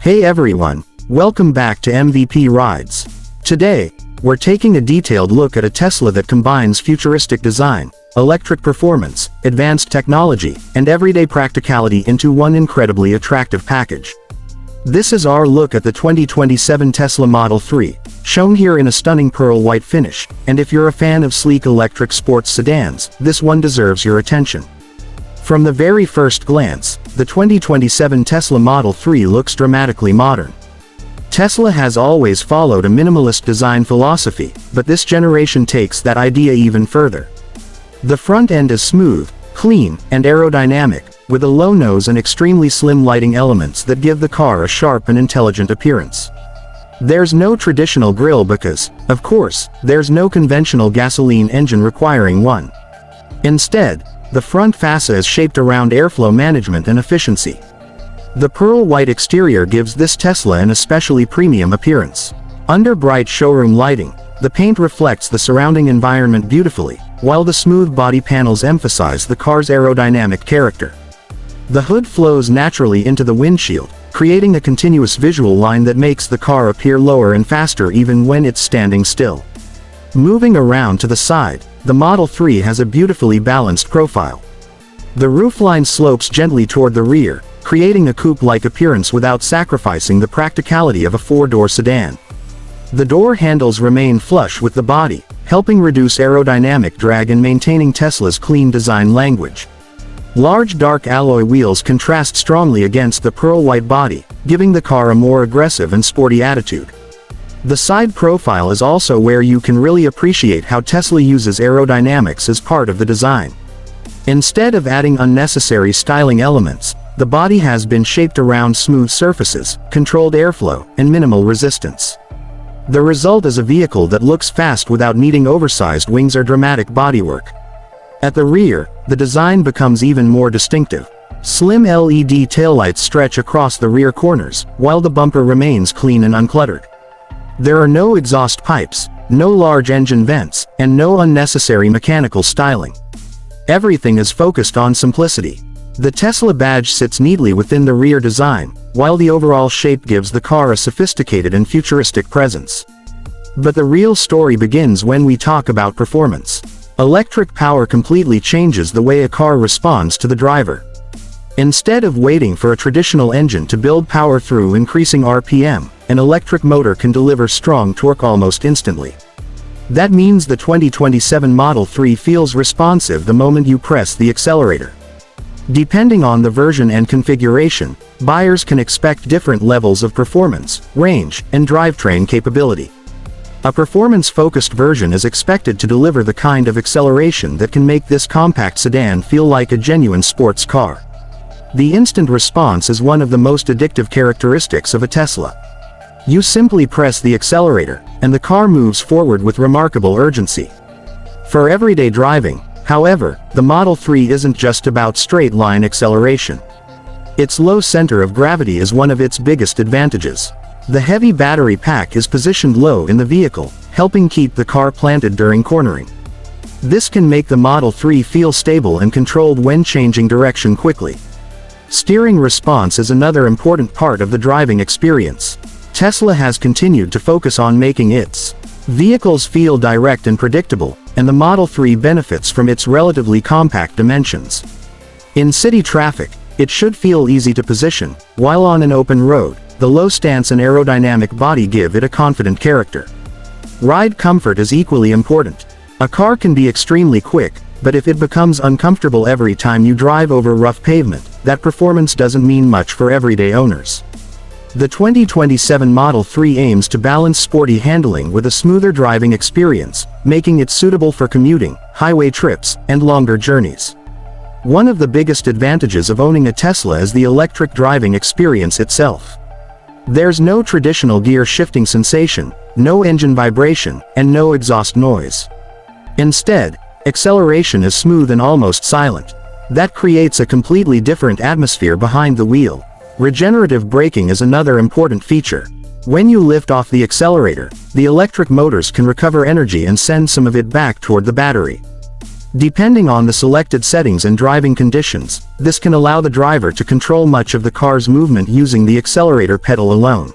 Hey everyone, welcome back to MVP Rides. Today, we're taking a detailed look at a Tesla that combines futuristic design, electric performance, advanced technology, and everyday practicality into one incredibly attractive package. This is our look at the 2027 Tesla Model 3, shown here in a stunning pearl white finish, and if you're a fan of sleek electric sports sedans, this one deserves your attention. From the very first glance, the 2027 Tesla Model 3 looks dramatically modern. Tesla has always followed a minimalist design philosophy, but this generation takes that idea even further. The front end is smooth, clean, and aerodynamic, with a low nose and extremely slim lighting elements that give the car a sharp and intelligent appearance. There's no traditional grille because, of course, there's no conventional gasoline engine requiring one. Instead, the front fascia is shaped around airflow management and efficiency. The pearl white exterior gives this Tesla an especially premium appearance. Under bright showroom lighting, the paint reflects the surrounding environment beautifully, while the smooth body panels emphasize the car's aerodynamic character. The hood flows naturally into the windshield, creating a continuous visual line that makes the car appear lower and faster even when it's standing still. Moving around to the side, the Model 3 has a beautifully balanced profile. The roofline slopes gently toward the rear, creating a coupe-like appearance without sacrificing the practicality of a four-door sedan. The door handles remain flush with the body, helping reduce aerodynamic drag and maintaining Tesla's clean design language. Large dark alloy wheels contrast strongly against the pearl white body, giving the car a more aggressive and sporty attitude. The side profile is also where you can really appreciate how Tesla uses aerodynamics as part of the design. Instead of adding unnecessary styling elements, the body has been shaped around smooth surfaces, controlled airflow, and minimal resistance. The result is a vehicle that looks fast without needing oversized wings or dramatic bodywork. At the rear, the design becomes even more distinctive. Slim LED taillights stretch across the rear corners, while the bumper remains clean and uncluttered. There are no exhaust pipes, no large engine vents, and no unnecessary mechanical styling. Everything is focused on simplicity. The Tesla badge sits neatly within the rear design, while the overall shape gives the car a sophisticated and futuristic presence. But the real story begins when we talk about performance. Electric power completely changes the way a car responds to the driver. Instead of waiting for a traditional engine to build power through increasing RPM, an electric motor can deliver strong torque almost instantly. That means the 2027 Model 3 feels responsive the moment you press the accelerator. Depending on the version and configuration, buyers can expect different levels of performance, range, and drivetrain capability. A performance-focused version is expected to deliver the kind of acceleration that can make this compact sedan feel like a genuine sports car. The instant response is one of the most addictive characteristics of a Tesla. You simply press the accelerator, and the car moves forward with remarkable urgency. For everyday driving, however, the Model 3 isn't just about straight-line acceleration. Its low center of gravity is one of its biggest advantages. The heavy battery pack is positioned low in the vehicle, helping keep the car planted during cornering. This can make the Model 3 feel stable and controlled when changing direction quickly. Steering response is another important part of the driving experience. Tesla has continued to focus on making its vehicles feel direct and predictable, and the Model 3 benefits from its relatively compact dimensions. In city traffic, it should feel easy to position, while on an open road, the low stance and aerodynamic body give it a confident character. Ride comfort is equally important. A car can be extremely quick, but if it becomes uncomfortable every time you drive over rough pavement, that performance doesn't mean much for everyday owners. The 2027 Model 3 aims to balance sporty handling with a smoother driving experience, making it suitable for commuting, highway trips, and longer journeys. One of the biggest advantages of owning a Tesla is the electric driving experience itself. There's no traditional gear shifting sensation, no engine vibration, and no exhaust noise. Instead, acceleration is smooth and almost silent. That creates a completely different atmosphere behind the wheel. Regenerative braking is another important feature. When you lift off the accelerator, the electric motors can recover energy and send some of it back toward the battery. Depending on the selected settings and driving conditions, this can allow the driver to control much of the car's movement using the accelerator pedal alone.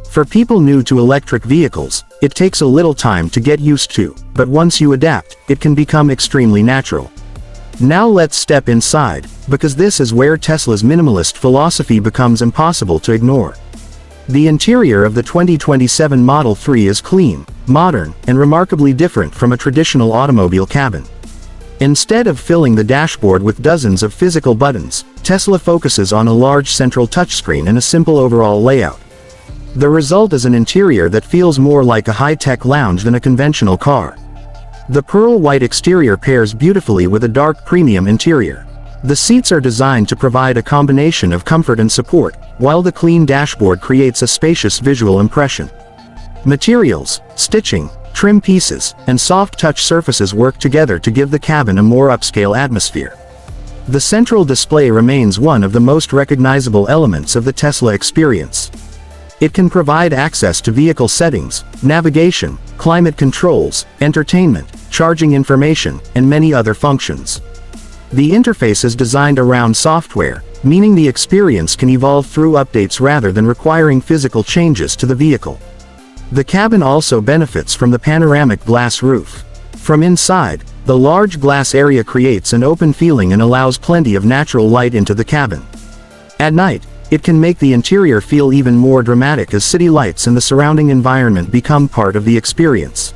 For people new to electric vehicles, it takes a little time to get used to, but once you adapt, it can become extremely natural. Now let's step inside, because this is where Tesla's minimalist philosophy becomes impossible to ignore. The interior of the 2027 Model 3 is clean, modern, and remarkably different from a traditional automobile cabin. Instead of filling the dashboard with dozens of physical buttons, Tesla focuses on a large central touchscreen and a simple overall layout. The result is an interior that feels more like a high-tech lounge than a conventional car. The pearl white exterior pairs beautifully with a dark premium interior. The seats are designed to provide a combination of comfort and support, while the clean dashboard creates a spacious visual impression. Materials, stitching, trim pieces, and soft touch surfaces work together to give the cabin a more upscale atmosphere. The central display remains one of the most recognizable elements of the Tesla experience. It can provide access to vehicle settings, navigation, climate controls, entertainment, charging information, and many other functions. The interface is designed around software, meaning the experience can evolve through updates rather than requiring physical changes to the vehicle. The cabin also benefits from the panoramic glass roof. From inside, the large glass area creates an open feeling and allows plenty of natural light into the cabin. At night, it can make the interior feel even more dramatic as city lights and the surrounding environment become part of the experience.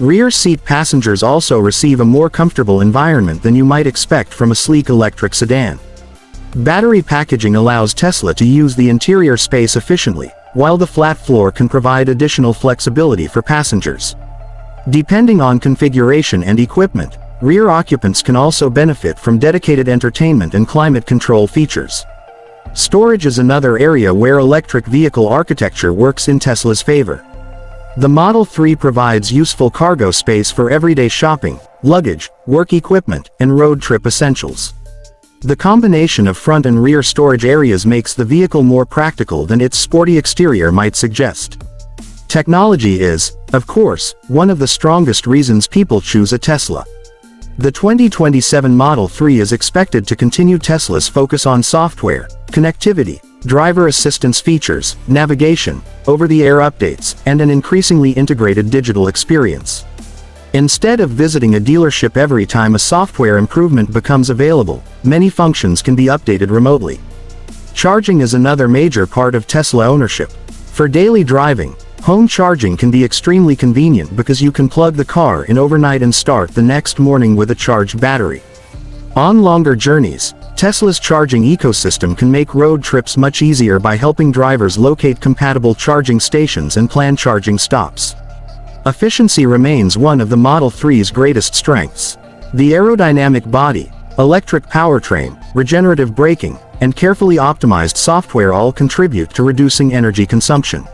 Rear seat passengers also receive a more comfortable environment than you might expect from a sleek electric sedan. Battery packaging allows Tesla to use the interior space efficiently, while the flat floor can provide additional flexibility for passengers. Depending on configuration and equipment, rear occupants can also benefit from dedicated entertainment and climate control features. Storage is another area where electric vehicle architecture works in Tesla's favor. The Model 3 provides useful cargo space for everyday shopping, luggage, work equipment, and road trip essentials. The combination of front and rear storage areas makes the vehicle more practical than its sporty exterior might suggest. Technology is, of course, one of the strongest reasons people choose a Tesla. The 2027 Model 3 is expected to continue Tesla's focus on software, connectivity, driver assistance features, navigation, over-the-air updates, and an increasingly integrated digital experience. Instead of visiting a dealership every time a software improvement becomes available, many functions can be updated remotely. Charging is another major part of Tesla ownership. For daily driving, home charging can be extremely convenient because you can plug the car in overnight and start the next morning with a charged battery. On longer journeys, Tesla's charging ecosystem can make road trips much easier by helping drivers locate compatible charging stations and plan charging stops. Efficiency remains one of the Model 3's greatest strengths. The aerodynamic body, electric powertrain, regenerative braking, and carefully optimized software all contribute to reducing energy consumption.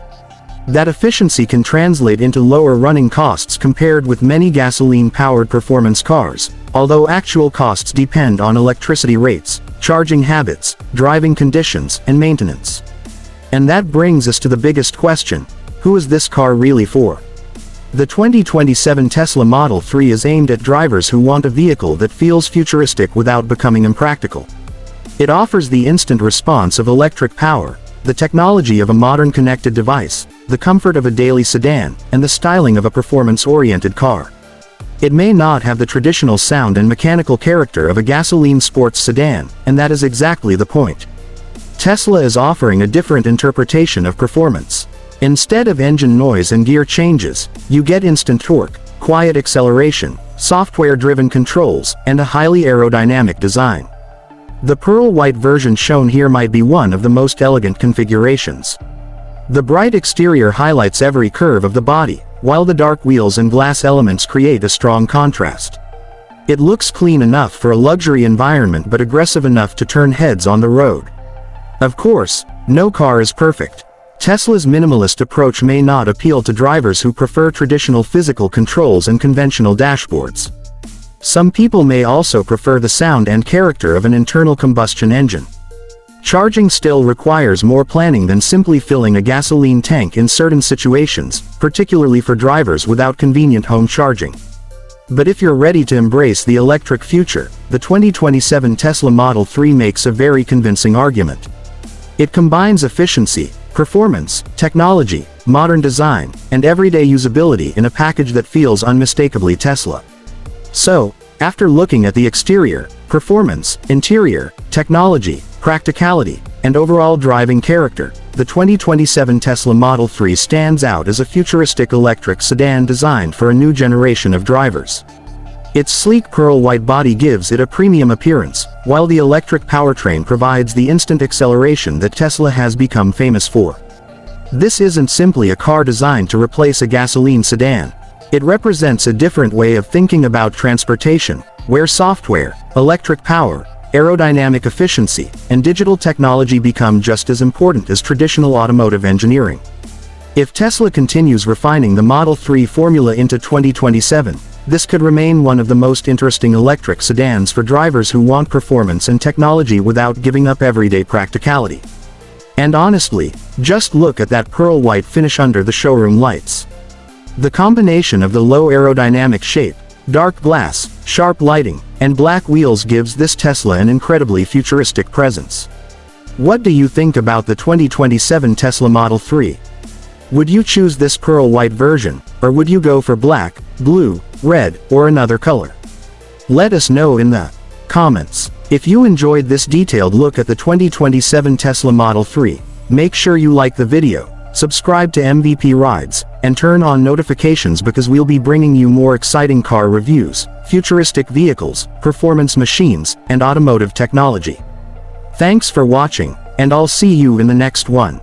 That efficiency can translate into lower running costs compared with many gasoline-powered performance cars, although actual costs depend on electricity rates, charging habits, driving conditions, and maintenance. And that brings us to the biggest question: who is this car really for? The 2027 Tesla Model 3 is aimed at drivers who want a vehicle that feels futuristic without becoming impractical. It offers the instant response of electric power, the technology of a modern connected device, the comfort of a daily sedan, and the styling of a performance-oriented car. It may not have the traditional sound and mechanical character of a gasoline sports sedan, and that is exactly the point. Tesla is offering a different interpretation of performance. Instead of engine noise and gear changes, you get instant torque, quiet acceleration, software-driven controls, and a highly aerodynamic design. The pearl white version shown here might be one of the most elegant configurations. The bright exterior highlights every curve of the body, while the dark wheels and glass elements create a strong contrast. It looks clean enough for a luxury environment but aggressive enough to turn heads on the road. Of course, no car is perfect. Tesla's minimalist approach may not appeal to drivers who prefer traditional physical controls and conventional dashboards. Some people may also prefer the sound and character of an internal combustion engine. Charging still requires more planning than simply filling a gasoline tank in certain situations, particularly for drivers without convenient home charging. But if you're ready to embrace the electric future, the 2027 Tesla Model 3 makes a very convincing argument. It combines efficiency, performance, technology, modern design, and everyday usability in a package that feels unmistakably Tesla. So, after looking at the exterior, performance, interior, technology, practicality, and overall driving character, the 2027 Tesla Model 3 stands out as a futuristic electric sedan designed for a new generation of drivers. Its sleek pearl-white body gives it a premium appearance, while the electric powertrain provides the instant acceleration that Tesla has become famous for. This isn't simply a car designed to replace a gasoline sedan. It represents a different way of thinking about transportation, where software, electric power, aerodynamic efficiency, and digital technology become just as important as traditional automotive engineering. If Tesla continues refining the Model 3 formula into 2027, this could remain one of the most interesting electric sedans for drivers who want performance and technology without giving up everyday practicality. And honestly, just look at that pearl white finish under the showroom lights. The combination of the low aerodynamic shape, dark glass, sharp lighting, and black wheels gives this Tesla an incredibly futuristic presence. What do you think about the 2027 Tesla Model 3? Would you choose this pearl white version, or would you go for black, blue, red, or another color? Let us know in the comments. If you enjoyed this detailed look at the 2027 Tesla Model 3, make sure you like the video, subscribe to MVP Rides, and turn on notifications because we'll be bringing you more exciting car reviews, futuristic vehicles, performance machines, and automotive technology. Thanks for watching, and I'll see you in the next one.